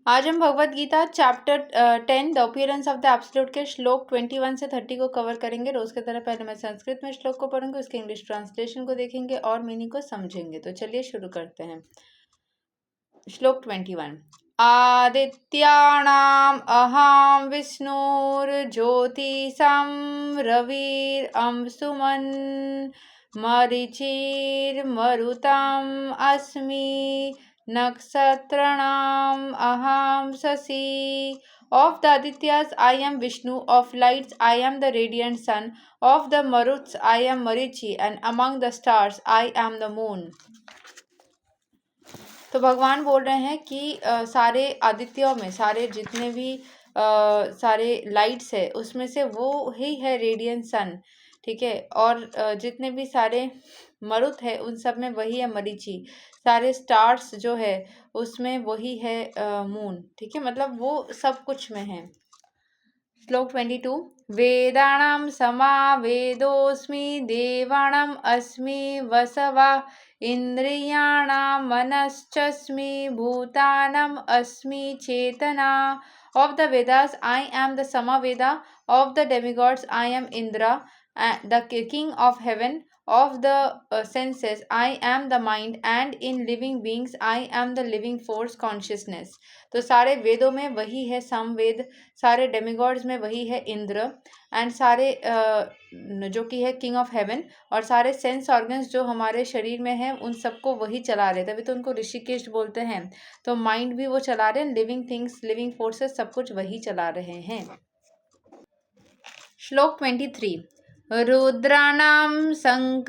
आज हम Bhagavad Gita chapter 10 the appearance of the absolute के श्लोक 21 से 30 को कवर करेंगे। रोज की तरह पहले मैं संस्कृत में श्लोक को पढ़ूंगी, उसके इंग्लिश ट्रांसलेशन को देखेंगे और मीनिंग को समझेंगे। तो चलिए शुरू करते हैं। श्लोक 21। आदित्यानाम अहम विष्णुर्ज्योतिषं रविरंशुमन् मरीचिर्मरुतम् अस्मि नक्षत्राणाम अहम Shashi. Of the Adityas, I am Vishnu. Of lights, I am the radiant sun. Of the Maruts, I am Marichi. And among the stars, I am the moon. तो भगवान बोल रहे हैं कि सारे आदित्यों में सारे जितने भी सारे लाइट्स है उसमें से वो ही है रेडियंट सन, ठीक है। और जितने भी सारे मरुत है उन सब में वही है मरीचि। सारे स्टार्स जो है उसमें वही है मून, ठीक है। मतलब वो सब कुछ में है। श्लोक 22। वेदाणां समावेदोऽस्मि देवाणाम् अस्मि वसवा इंद्रियाणां मनश्चस्मि भूतानाम् अस्मि चेतना। Of the Vedas, I am the Samaveda. Of the demigods, I am Indra, the king of heaven. Of the senses, I am the mind, and in living beings, I am the living force consciousness. तो सारे वेदों में वही है समवेद, सारे demigods में वही है इंद्र, एंड सारे जो कि है किंग ऑफ हेवन, और सारे सेंस ऑर्गन्स जो हमारे शरीर में है उन सबको वही चला रहे, तभी तो उनको ऋषिकेश बोलते हैं। तो माइंड भी वो चला रहे हैं, लिविंग थिंग्स लिविंग फोर्सेस सब कुछ वही चला रहे हैं। श्लोक 23। रुद्राणां शंकराश्चस्मि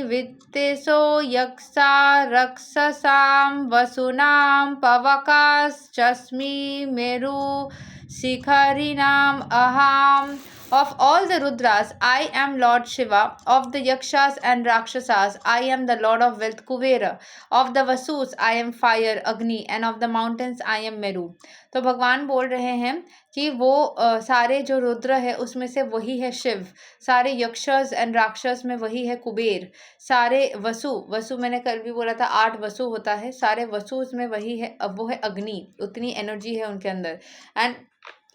वित्तेषो यक्षा रक्षसां वसुनां पवकाश्चस्मि मेरु शिखरिणाम् अहम्। Of all the Rudras, I am Lord Shiva. Of the Yakshas and Rakshasas, I am the Lord of Wealth Kuvera. Of the Vasus, I am Fire Agni, and of the mountains, I am Meru. तो भगवान बोल रहे हैं कि वो सारे जो रुद्र है उसमें से वही है शिव, सारे यक्षस एंड राक्षस में वही है कुबेर, सारे वसु मैंने कल भी बोला था 8 वसु होता है, सारे वसु उसमें वही है, अब वो है अग्नि, उतनी एनर्जी है उनके अंदर। एंड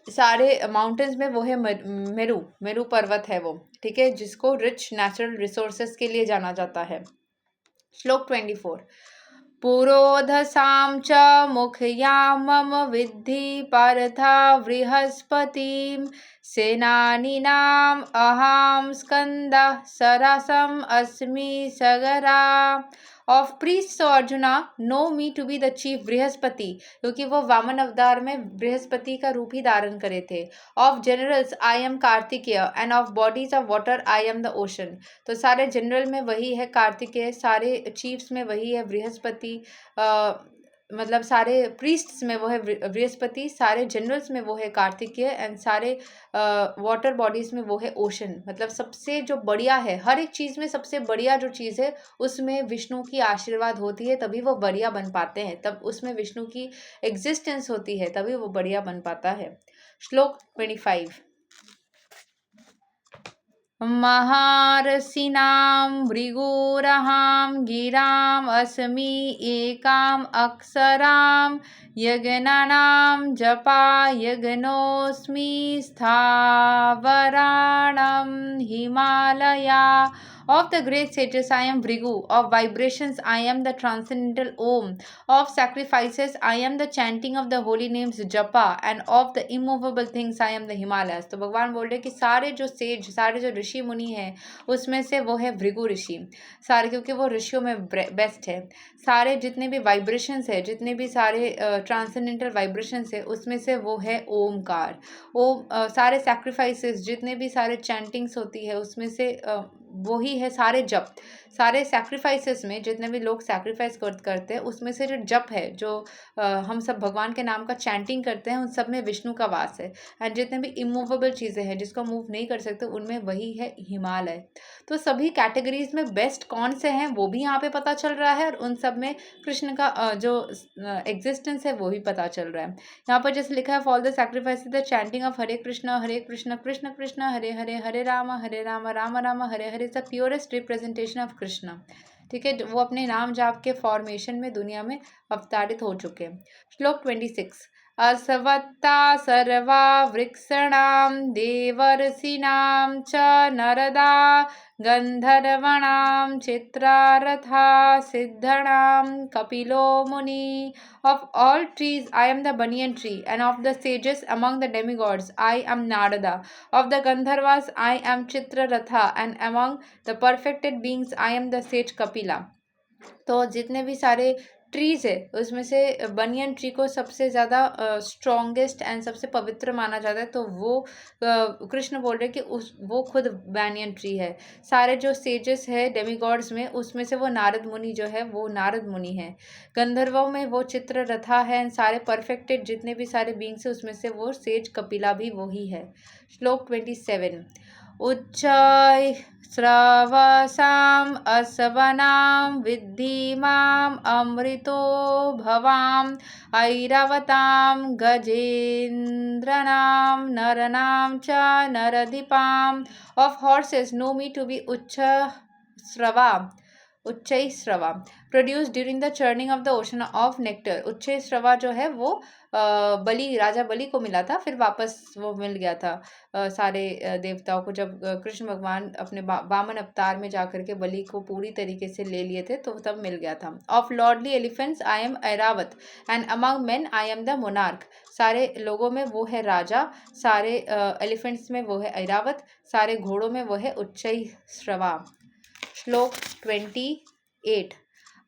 सारे माउंटेन्स में वो है मेरू पर्वत है वो, ठीक है, जिसको रिच नेचुरल रिसोर्सेस के लिए जाना जाता है। श्लोक 24। पुरोधसां च मुखयां मम विद्धि पार्था बृहस्पतिं सेनानीनाम् अहं स्कंदः सरसम् अस्मि सगरा। Of priest Arjuna know me to be the chief Brihaspati, क्योंकि वो वामन अवतार में बृहस्पति का रूप ही धारण करे थे। Of generals I am Kartikeya, end of bodies of water I am the ocean. तो सारे जनरल में वही है कार्तिकेय, सारे चीफ्स में वही है बृहस्पति, मतलब सारे प्रीस्ट्स में वो है बृहस्पति, सारे जनरल्स में वो है कार्तिकेय, एंड सारे वाटर बॉडीज में वो है ओशन। मतलब सबसे जो बढ़िया है, हर एक चीज़ में सबसे बढ़िया जो चीज़ है उसमें विष्णु की आशीर्वाद होती है, तभी वो बढ़िया बन पाते हैं, तब उसमें विष्णु की एग्जिस्टेंस होती है, तभी वो बढ़िया बन पाता है। श्लोक 25। महर्षिणां भृगुरहं गिराम् अस्मि एकाम् अक्षरां यज्ञानां जपा यज्ञोऽस्मि स्थावराणां Himalaya. Of the great sages, I am Bhrigu. Of vibrations, I am the transcendental Om. Of sacrifices, I am the chanting of the holy names Japa. And of the immovable things, I am the Himalayas. तो भगवान बोल रहे कि सारे जो says, सारे जो ऋषि मुनि हैं उसमें से वो है भृगु ऋषि, सारे, क्योंकि वो ऋषियों में बेस्ट है। सारे जितने भी वाइब्रेशंस है, जितने भी सारे ट्रांसेंडेंटल वाइब्रेशंस है उसमें से वो है ओमकार। ओम सारे सैक्रिफाइसेस, जितने भी सारे चैंटिंग्स होती है उसमें से वही है सारे जप। सारे सैक्रिफाइसेस में जितने भी लोग सैक्रिफाइस करते हैं उसमें से जो जप है, जो हम सब भगवान के नाम का चैंटिंग करते हैं, उन सब में विष्णु का वास है। एंड जितने भी इमूवेबल चीज़ें हैं जिसको मूव नहीं कर सकते उनमें वही है हिमालय। तो सभी कैटेगरीज में बेस्ट कौन से हैं वो भी यहाँ पे पता चल रहा है, और उन सब में कृष्ण का जो एग्जिस्टेंस है वो भी पता चल रहा है। यहाँ पर जैसे लिखा है for the sacrifice the chanting of Hare Krishna Krishna Krishna Hare Hare, Hare Ram Ram Ram Hare Hare, the purest representation of Krishna. ठीक है, वो अपने नाम जाप के फॉर्मेशन में दुनिया में अवतारित हो चुके हैं। श्लोक 26। असवत्ता सर्वा वृक्षणां देवर्षिणां च नरदा गंधर्वणां चित्रारथा सिद्धणां कपिलो मुनि। Of all trees I am the banyan tree, and of the sages among the demigods I am Narada. Of the Gandharvas I am Chitraratha, and among the perfected beings I am the sage Kapila. तो जितने भी सारे trees है उसमें से banyan tree को सबसे ज़्यादा स्ट्रॉन्गेस्ट एंड सबसे पवित्र माना जाता है, तो वो कृष्ण बोल रहे कि उस वो खुद बनियन ट्री है। सारे जो सेजेस है डेमीगॉड्स में, उसमें से वो नारद मुनि जो है वो नारद मुनि है। गंधर्वों में वो चित्ररथा है, एंड सारे परफेक्टेड जितने भी सारे बींग्स है उसमें से वो सेज कपिला भी वही है। श्लोक 27। उच्चै श्रवसाम् असवनां विद्धि माम् अमृतो भवाम् ऐरावतां गजेन्द्रनां नरनां च नरधिपाम्। Of horses know me to be Uchchaihshrava produce during the churning of the ocean of nectar. Uchchaihshrava जो है वो बलि राजा बलि को मिला था, फिर वापस वो मिल गया था सारे देवताओं को, जब कृष्ण भगवान अपने वामन अवतार में जाकर के बलि को पूरी तरीके से ले लिए थे तो तब मिल गया था। Of lordly elephants I am Airavat, and among men I am the monarch. सारे लोगों में वो है राजा, सारे एलिफेंट्स में वो है ऐरावत, सारे घोड़ों में वो है उच्चई श्रवा। श्लोक 28।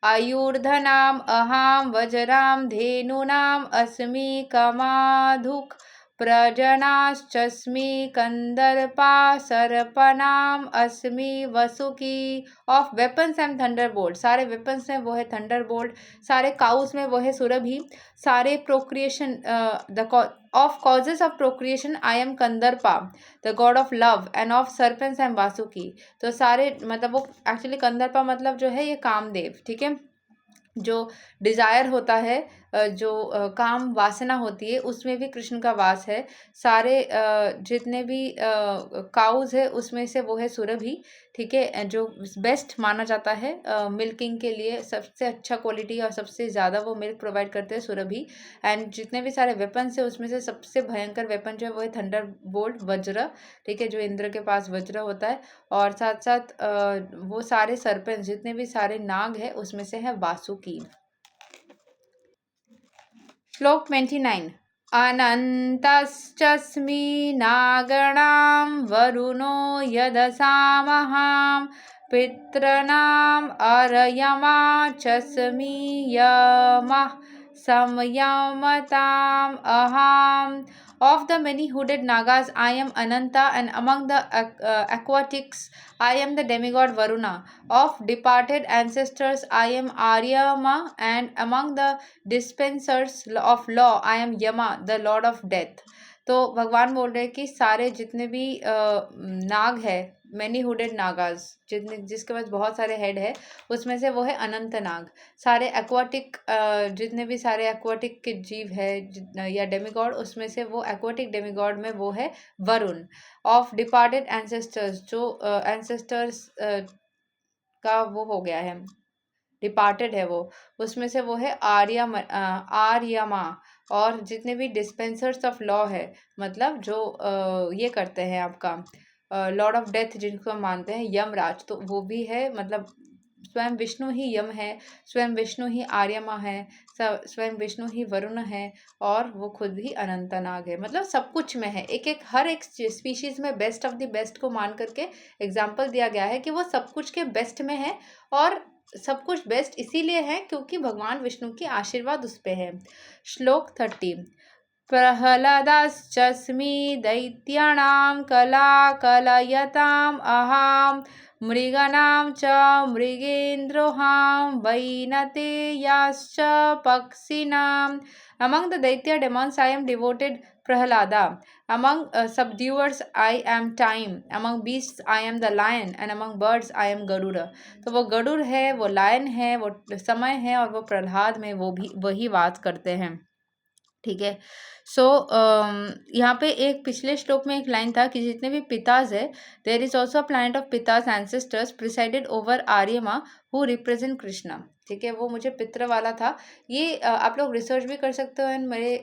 आयुर्धनाम अहाम वज्राम धेनूनाम अस्मि कमाधुक प्रजनाश्चस्मि कंदर्पा सर्पनाम अस्मि Vasuki. Of weapons and Thunderbolt, सारे वेपन्स में वो है थंडरबोल्ट, सारे काउस में वो है सुरभि, सारे procreation of causes of procreation I am Kandarpa, the god of love, and of serpents I am Vasuki। तो सारे मतलब वो एक्चुअली कंदर्पा मतलब जो है ये कामदेव, ठीक है, जो डिज़ायर होता है, जो काम वासना होती है उसमें भी कृष्ण का वास है। सारे जितने भी काउज है उसमें से वो है सुरभि, ठीक है, जो बेस्ट माना जाता है मिल्किंग के लिए, सबसे अच्छा क्वालिटी और सबसे ज़्यादा वो मिल्क प्रोवाइड करते हैं सुरभि। एंड जितने भी सारे वेपन्स है उसमें से सबसे भयंकर वेपन जो है वो है थंडर बोल्ट वज्र, ठीक है, जो इंद्र के पास वज्र होता है। और साथ साथ वो सारे सर्पेंट्स जितने भी सारे नाग है उसमें से है वासुकी। श्लोक 29। अनन्तश्चस्मि नागणां वरुणो यदसामहां पितॄणाम् अर्यमा चस्मि यमः संयमताम् अहम्। Of the many hooded Nagas, I am Ananta, and among the aquatics, I am the demigod Varuna. Of departed ancestors, I am Aryama, and among the dispensers of law, I am Yama, the lord of death। तो भगवान बोल रहे हैं कि सारे जितने भी नाग है, मैनी हुडेड नागाज, जितने जिसके पास बहुत सारे हेड है उसमें से वो है अनंत नाग। सारे एक्वाटिक जितने भी सारे एक्वाटिक के जीव है या डेमिगॉड, उसमें से वो एक्वाटिक डेमिगॉड में वो है वरुण। ऑफ डिपार्टेड एंसेस्टर्स, जो एंसेस्टर्स का वो हो गया है, डिपार्टेड है वो, उसमें से वो है आर्यमा। और जितने भी डिस्पेंसर्स ऑफ लॉ है, मतलब जो ये करते हैं आपका लॉर्ड ऑफ डेथ जिनको हम मानते हैं, यमराज, तो वो भी है, मतलब स्वयं विष्णु ही यम है, स्वयं विष्णु ही आर्यमा है, स्वयं विष्णु ही वरुण है, और वो खुद ही अनंतनाग है। मतलब सब कुछ में है, एक एक हर एक स्पीशीज में बेस्ट ऑफ द बेस्ट को मान करके एग्जाम्पल दिया गया है कि वो सब कुछ के बेस्ट में है, और सब कुछ बेस्ट इसीलिए है क्योंकि भगवान विष्णु की आशीर्वाद उस पे है। श्लोक 30। प्रह्लादाश्चस्मि दैत्यानां कलाकलयताम् अहं मृगाणां च मृगेन्द्रोहां वैनतेयाश्च पक्षिणाम्। Among the Daitya demons I am devoted Prahlada. Among subduers I am Time. Among beasts I am the lion. And among birds I am Garuda. तो वो गरुड़ है, वो लायन है, वो समय है, और वो प्रहलाद में वो भी वही बात करते हैं। ठीक है। सो यहाँ पे एक पिछले श्लोक में एक लाइन था कि जितने भी पिताज है, there is also a planet of pitas ancestors presided over Aryama who represent Krishna. ठीक है, वो मुझे पितृ वाला था। ये आप लोग रिसर्च भी कर सकते हो एंड मेरे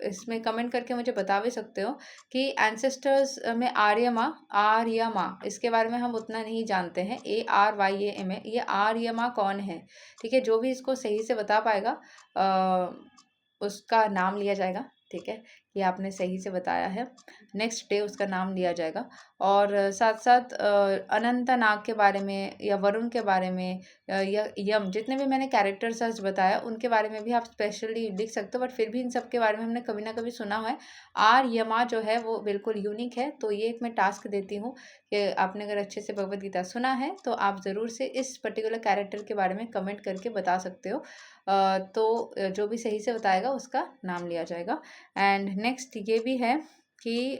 इसमें कमेंट करके मुझे बता भी सकते हो कि एंसेस्टर्स में आर्यमा, आर्यमा इसके बारे में हम उतना नहीं जानते हैं। ARYAMA, ये आर्यमा कौन है? ठीक है, जो भी इसको सही से बता पाएगा उसका नाम लिया जाएगा। ठीक है, ये आपने सही से बताया है। नेक्स्ट डे उसका नाम लिया जाएगा। और साथ साथ अनंत नाग के बारे में या वरुण के बारे में या यम, जितने भी मैंने कैरेक्टर्स आज बताया उनके बारे में भी आप स्पेशली लिख सकते हो, बट फिर भी इन सब के बारे में हमने कभी ना कभी सुना हुआ है। आर यमा जो है वो बिल्कुल यूनिक है। तो ये एक मैं टास्क देती हूँ कि आपने अगर अच्छे से भगवद गीता सुना है तो आप ज़रूर से इस पर्टिकुलर कैरेक्टर के बारे में कमेंट करके बता सकते हो। तो जो भी सही से बताएगा उसका नाम लिया जाएगा। एंड नेक्स्ट ये भी है कि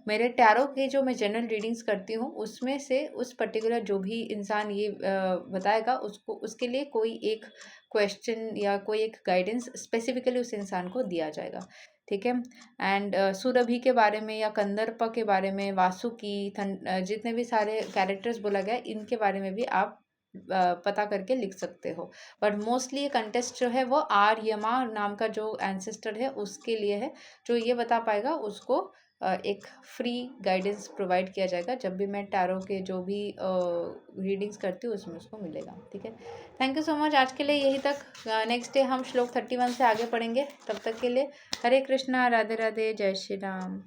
मेरे टैरो के जो मैं जनरल रीडिंग्स करती हूँ उसमें से उस पर्टिकुलर जो भी इंसान ये बताएगा उसको, उसके लिए कोई एक क्वेश्चन या कोई एक गाइडेंस स्पेसिफिकली उस इंसान को दिया जाएगा। ठीक है। एंड सुरभि के बारे में या कंदर्प के बारे में, वासुकी, जितने भी सारे कैरेक्टर्स बोला गया इनके बारे में भी आप पता करके लिख सकते हो। बट मोस्टली ये कंटेस्ट जो है वो आर्यमा नाम का जो एंसेस्टर है उसके लिए है। जो ये बता पाएगा उसको एक फ्री गाइडेंस प्रोवाइड किया जाएगा। जब भी मैं टैरो के जो भी रीडिंग्स करती हूँ उसमें उसको मिलेगा। ठीक है, थैंक यू सो मच। आज के लिए यही तक। नेक्स्ट डे हम श्लोक 31 से आगे पढ़ेंगे। तब तक के लिए हरे कृष्णा, राधे राधे, जय श्री राम।